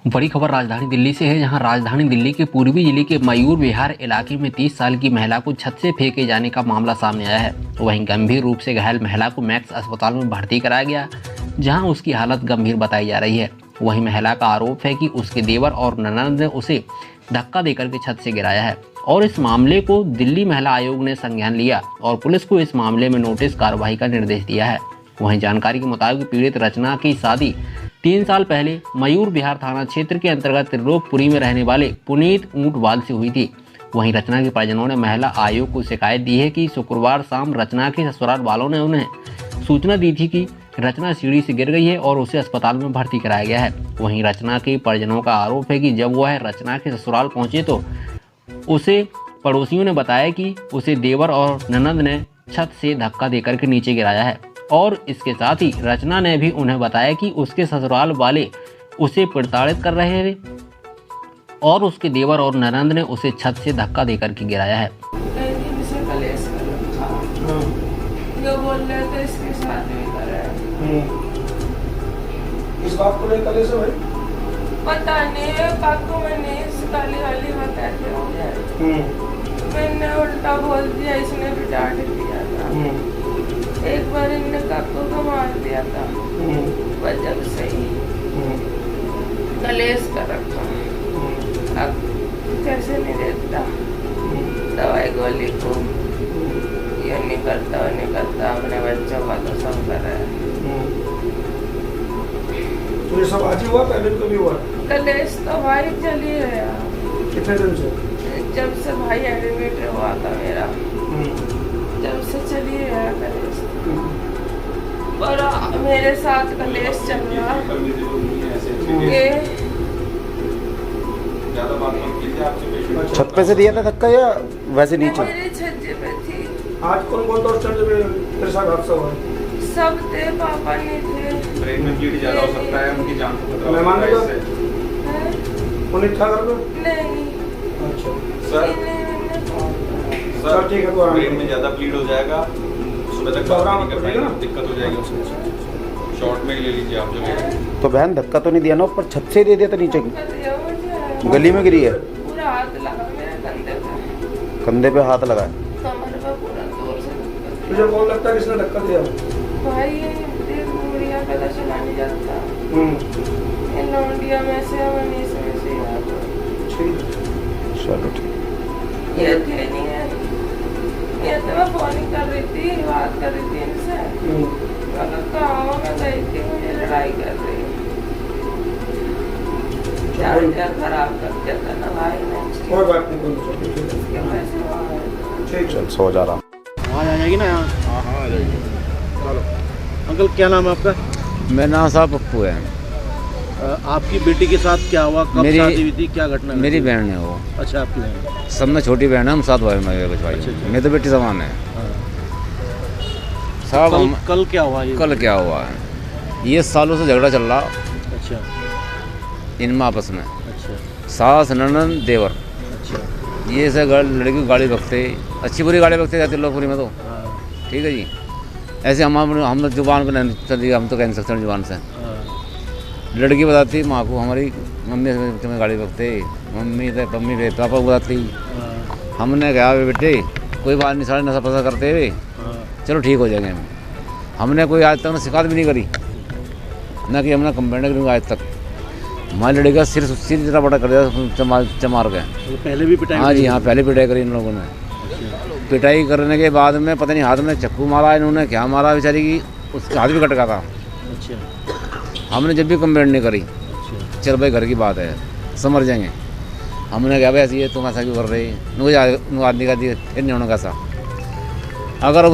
बड़ी खबर राजधानी दिल्ली से है, जहां राजधानी दिल्ली के पूर्वी जिले के मयूर विहार इलाके में 30 साल की महिला को छत से फेंके जाने का मामला सामने आया है। वहीं गंभीर रूप से घायल महिला को मैक्स अस्पताल में भर्ती कराया गया, जहां उसकी हालत गंभीर बताई जा रही है। वहीं महिला का आरोप है कि उसके देवर और ननद ने उसे धक्का देकर के छत से गिराया है और इस मामले को दिल्ली महिला आयोग ने संज्ञान लिया और पुलिस को इस मामले में नोटिस कार्रवाई का निर्देश दिया है। वहीं जानकारी के मुताबिक पीड़ित रचना की शादी 3 साल पहले मयूर विहार थाना क्षेत्र के अंतर्गत त्रिलोकपुरी में रहने वाले पुनीत ऊंटवाल से हुई थी। वहीं रचना के परिजनों ने महिला आयोग को शिकायत दी है कि शुक्रवार शाम रचना के ससुराल वालों ने उन्हें सूचना दी थी कि रचना सीढ़ी से गिर गई है और उसे अस्पताल में भर्ती कराया गया है। वहीं रचना के परिजनों का आरोप है कि जब वह रचना के ससुराल पहुंचे तो उसे पड़ोसियों ने बताया कि उसे देवर और ननद ने छत से धक्का देकर के नीचे गिराया है और इसके साथ ही रचना ने भी उन्हें बताया कि उसके ससुराल वाले उसे प्रताड़ित कर रहे थे और उसके देवर और ननद ने उसे छत से धक्का देकर के गिराया है। जो बोल रहे थे इसके साथ भी कर रहा है। इस बात को लेकर कलेश है भाई? पता नहीं काकू मैंने गाली वाली बताया थे मुझे। मैंने उल्टा बोल दिया, इसने भी डांट दिया था। एक बार इनने काकू को मार दिया था, वजह से ही कलेश कर रखा। अब कैसे नहीं देता दवाई गोली को, ये नहीं करता अपने बच्चों का तो सब कर रहा है। तो ये सब आज ही हुआ, पहले कभी हुआ? कलेश तो भाई चल ही रहा। कितने दिन से? जब से भाई एडमिट हुआ था मेरा, जब से चल ही रहा कलेश। पर मेरे साथ कलेश चल रहा छत पे से दिया था धक्का या वैसे नीचे? मेरे छज्जे पे थी। आज कौन कौन था उस टाइम जब तेरे साथ हादसा हुआ? सब थे, पापा नहीं थे। ब्रेन में ब्लीड ज्यादा हो सकता है, उनकी जान को खतरा हो मेहमान सकता है ने इससे। उन्हें था घर पे? नहीं अच्छा सर, सर ठीक है, तो ब्रेन में ज्यादा ब्लीड हो जाएगा, सुबह तक बात नहीं कर पाएंगे, दिक्कत हो जाएगी उसमें। शॉर्ट में ले लीजिए आप जो। तो बहन धक्का तो नहीं दिया ना, ऊपर छत से ही दे दिया था नीचे गली में गिरी है? पूरा हाथ लगा मेरे कंधे पे, कंधे पे हाथ लगा है। कमर पे पूरा जोर से धक्का। तुझे कौन लगता है किसने धक्का दिया? भाई ये बुढ़िया पता चला नहीं जाता, ये लौंडिया में से मनीष में से ठीक। चलो ठीक। ये थे नहीं है, ये तो मैं फोन ही कर रही थी, बात कर रही थी इनसे। मैं कहाँ मैं गई थी, मुझे लड़ाई कर रही क्या खराब कर दिया था ना भाई ने। कोई बात नहीं, कोई ठीक। चल सो जा रहा। आवाज आ जाएगी ना यहाँ? हाँ आ जाएगी। चलो अंकल, क्या नाम है आपका? मेरा नाम साहब पप्पू है। आपकी बेटी के साथ क्या हुआ, कब शादी हुई थी, क्या घटना? मेरी बहन है वो। अच्छा, आपकी बहन। सब में छोटी बहन है, हम 7 भाई मेरे भाई। मेरी तो बेटी समान है साहब। कल क्या हुआ? कल क्या हुआ है, ये सालों से झगड़ा चल रहा। अच्छा, इनमें आपस में अच्छा, सास ननद देवर, अच्छा। ये से लड़की को गाड़ी बकते, अच्छी बुरी गाड़ी बकते जाती लोकपुरी में तो। हाँ, ठीक है जी, ऐसे हम जुबान पर नहीं चल, हम तो कह नहीं सकते जुबान से। हाँ, लड़की बताती माँ को, हमारी मम्मी तुम्हें गाड़ी बकते, मम्मी पापा को बताती। हाँ, हमने कहा बेटे कोई बात नहीं, सारे नशा पसा करते हुए हाँ, चलो ठीक हो जाएंगे। हमने कोई आज तक शिकायत भी नहीं करी, ना कि हमने कंप्लेंट करी आज तक। हमारी लड़की का सिर इतना बड़ा कर दिया चमार के। तो पहले भी पिटाई? हाँ जी हाँ, पहले पिटाई करी इन लोगों ने। पिटाई करने के बाद में पता नहीं हाथ में चक्कू मारा इन्होंने, क्या मारा बेचारी की, उसका हाथ भी कट गया था। अच्छा, हमने जब भी कंप्लेंट नहीं करी, अच्छा, चल भाई घर की बात है समझ जाएंगे। हमने कहा भाई ऐसी है, तुम ऐसा क्यों कर रही? आदमी का दिए फिर नहीं होना कैसा। अगर हम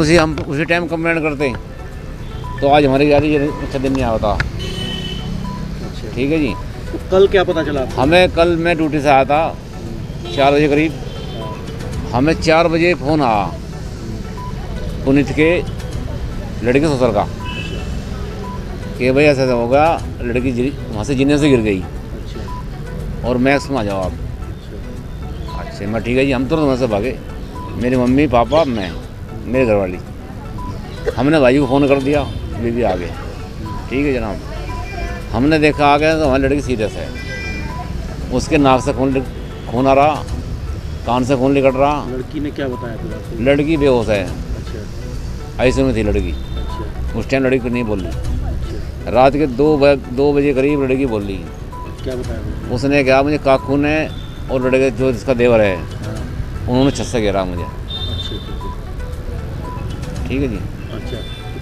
उसी टाइम कंप्लेंट करते तो आज हमारी गाड़ी अच्छा दिन नहीं आता। ठीक है जी। तो कल क्या पता चला आपको? हमें कल मैं ड्यूटी से आया था 4 बजे करीब, हमें 4 बजे फ़ोन आया पुनीत के लड़के ससुर का कि भाई ऐसा होगा, लड़की वहाँ से जीने से गिर गई और मैक्स में आ जाओ आप। अच्छा मैं ठीक है जी। हम तुरंत वहाँ से भागे, मेरी मम्मी पापा मैं, मेरे घरवाली। हमने भाई को फ़ोन कर दिया, बीबी आ गए। ठीक है जनाब, हमने देखा आ गया तो हमारी लड़की सीरियस है। उसके नाक से खून आ रहा, कान से खून निकल रहा। लड़की ने क्या बताया फिर आपको? लड़की बेहोश है, अच्छा आईसीयू में थी लड़की। अच्छा उस टाइम लड़की को नहीं बोल रही। अच्छा, रात के 2 बजे करीब लड़की बोल रही। क्या बताया उन्होंने? उसने कहा मुझे काखून है, और लड़के जो जिसका देवर है हाँ, उन्होंने छत से गिरा मुझे। अच्छा ठीक है। ठीक है जी। अच्छा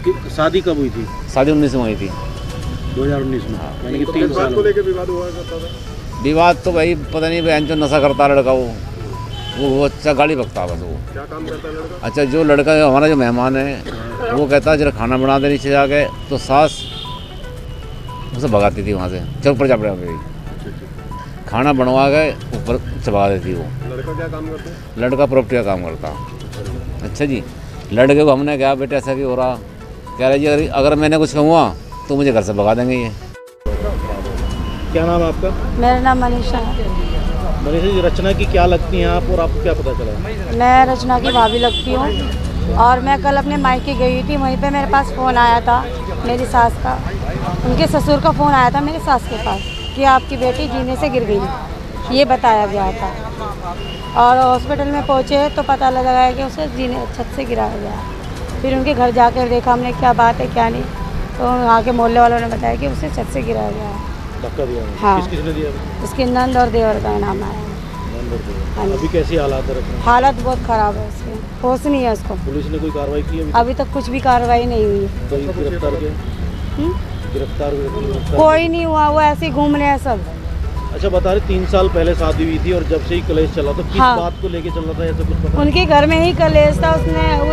तो शादी कब हुई थी? शादी 19 में हुई थी। 2019 में, यानी कि 3 साल को हो गए। लेके विवाद हुआ करता था। विवाद तो भाई पता नहीं, बहन जो नशा करता लड़का वो अच्छा गाड़ी बकता बस वो। क्या काम करता है लड़का? अच्छा जो लड़का हमारा जो मेहमान है वो कहता है जरा खाना बना दे नीचे जाके, तो सास उसे भगाती थी वहाँ से, चौक पर जा पड़ा गई, अच्छा ठीक खाना बनवा के ऊपर चबा देती वो। लड़का क्या काम करता है? लड़का प्रॉपर्टी का काम करता। अच्छा जी, लड़के को हमने कहा बेटा ऐसा क्यों हो रहा, कह रहे जी अगर मैंने कुछ कहूँगा तो मुझे घर से भगा देंगे ये। क्या नाम है आपका? मेरा नाम मनीषा है। मनीषा जी, रचना की क्या लगती हैं आप और आपको क्या पता चला? मैं रचना की भाभी लगती हूँ और मैं कल अपने मायके गई थी, वहीं पे मेरे पास फ़ोन आया था मेरी सास का, उनके ससुर का फ़ोन आया था मेरी सास के पास कि आपकी बेटी जीने से गिर गई, ये बताया गया था। और हॉस्पिटल में पहुँचे तो पता लगा है कि उसे जीने छत से गिराया गया। फिर उनके घर जाकर देखा हमने क्या बात है क्या नहीं, तो वहाँ के मोहल्ले वालों ने बताया कि उसे छत से गिराया गया है। धक्का दिया उन्होंने? हाँ। किसने दिया? उसके नंद और देवर का नाम आया। हाँ जी। अभी कैसी हालात है रचना? हालत बहुत ख़राब है उसकी, होश नहीं है उसको। पुलिस ने कोई कार्रवाई की है? अभी तक कुछ भी कार्रवाई नहीं हुई है। कोई गिरफ्तार किया? हम्म? गिरफ्तार कोई नहीं हुआ, वो ऐसे ही घूम रहे हैं सब। अच्छा बता रहे 3 साल पहले शादी हुई थी और जब से ही कलेश चला, तो किस हाँ। बात को लेके चल रहा था ऐसा कुछ पता? उनके घर में ही कलेश था,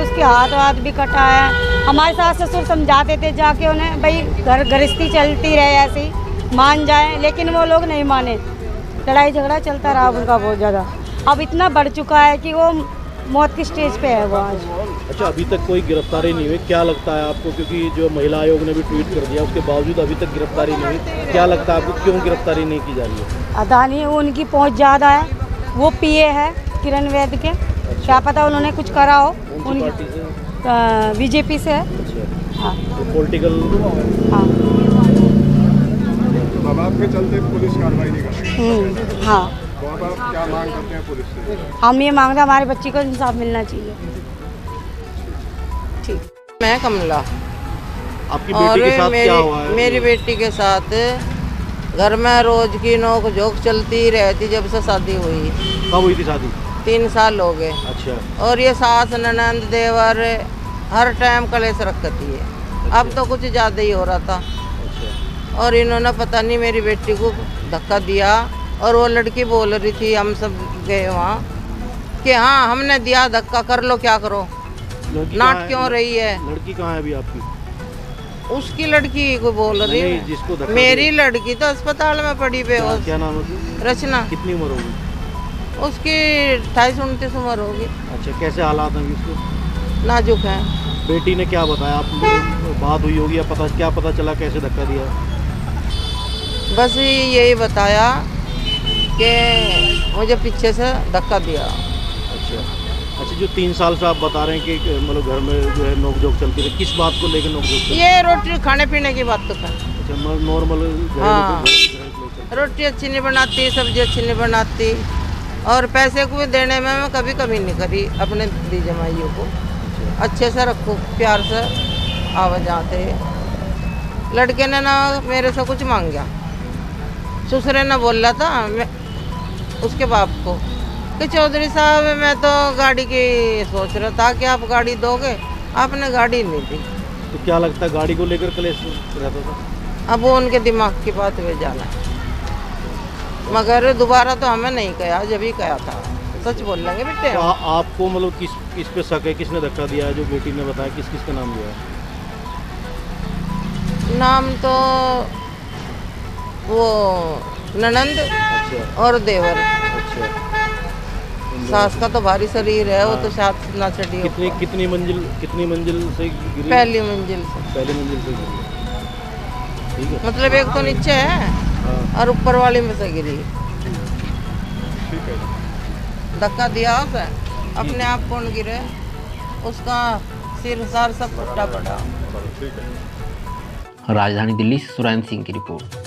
उसके हाथ भी कटा है। हमारे सास ससुर समझाते थे जाके उन्हें, भाई घर गृहस्थी चलती रहे ऐसे ही, मान जाए, लेकिन वो लोग नहीं माने। लड़ाई झगड़ा चलता रहा उनका बहुत ज़्यादा। अब इतना बढ़ चुका है कि वो मौत की स्टेज पे है वो आज। अच्छा अभी तक कोई गिरफ्तारी नहीं हुई, क्या लगता है आपको? क्योंकि जो महिला आयोग ने भी ट्वीट कर दिया, उसके बावजूद अभी तक गिरफ्तारी नहीं हुई, क्या लगता है आपको क्यों गिरफ्तारी नहीं की जा रही है? अदानी उनकी पहुंच ज़्यादा है, वो पीए है किरण वैद के, क्या पता उन्होंने कुछ करा हो। कौन सी पार्टी से? बीजेपी से है। अच्छा, हाँ तो पॉलिटिकल। हाँ दबाव के चलते पुलिस कार्रवाई नहीं कर रही। हाँ। तो आप क्या मांग करते हैं पुलिस से? हम ये मांगते हैं हमारे बच्ची को इंसाफ मिलना चाहिए। ठीक। मैं कमला, आपकी और बेटी के साथ क्या हुआ है? मेरी बेटी के साथ घर में रोज की नोक झोंक चलती रहती जब से शादी हुई। कब हुई थी शादी? 3 साल हो गए। अच्छा और ये सास ननंद देवर हर टाइम कलेश रखती है। अब तो कुछ ज़्यादा ही हो रहा था। अच्छा और इन्होंने पता नहीं मेरी बेटी को धक्का दिया, और वो लड़की बोल रही थी, हम सब गए वहाँ, कि हाँ हमने दिया धक्का, कर लो क्या करो, लड़की नाट कहाँ है? क्यों रही है। लड़की कहाँ है अभी आपकी? उसकी लड़की को बोल रही नहीं, है। जिसको धक्का मेरी लड़की तो अस्पताल में पड़ी क्या, बेहोश। क्या नाम है उसकी? रचना, कितनी उम्र होगी? उसकी 28-29 उम्र होगी। अच्छा कैसे हालात हैं अभी उसके? नाजुक है। बेटी ने क्या बताया? आप बात हुई होगी या क्या पता चला कैसे धक्का दिया? बस यही बताया कि मुझे पीछे से धक्का दिया। अच्छा अच्छा, जो 3 साल से आप बता रहे हैं कि मतलब घर में जो है नोक झोंक चलती रही, किस बात को लेकर नोक झोंक? ये रोटी खाने पीने की बात तो है। अच्छा नॉर्मल हाँ। रोटी अच्छी नहीं बनाती, सब्जी अच्छी नहीं बनाती, और पैसे को भी देने में मैं कभी कमी नहीं करी अपने दी जमाइयों को। अच्छे से रखो, प्यार से आवाज आते। लड़के ने ना मेरे से कुछ मांग गया, ससुरे ने बोला था मैं उसके बाप को कि चौधरी साहब मैं तो गाड़ी की सोच रहा था कि आप गाड़ी दोगे, आपने गाड़ी नहीं दी। तो क्या लगता है गाड़ी को लेकर क्लेश रहता था? अब वो उनके दिमाग की बात में जाना है, मगर दोबारा तो हमें नहीं कहा, जब ही कहा था। सच बोल लेंगे बेटे। तो आपको मतलब किस पे शक है, किसने धक्का दिया है? जो बेटी ने बताया, किस किस का नाम लिया है? नाम तो वो ननंद अच्छा और देवर। अच्छा, सास का तो भारी शरीर है, वो तो साथ ना चढ़ी हो। कितनी मंजिल से गिरी? पहली मंजिल से। पहली मंजिल से गिरी। ठीक है, मतलब एक तो नीचे है हाँ और ऊपर वाली में से गिरी। ठीक है। धक्का दिया उसे, अपने आप कौन गिरे, उसका सिर सार सब फटा पड़ा। ठीक है। राजधानी दिल्ली से सुरैन सिंह की रिपोर्ट।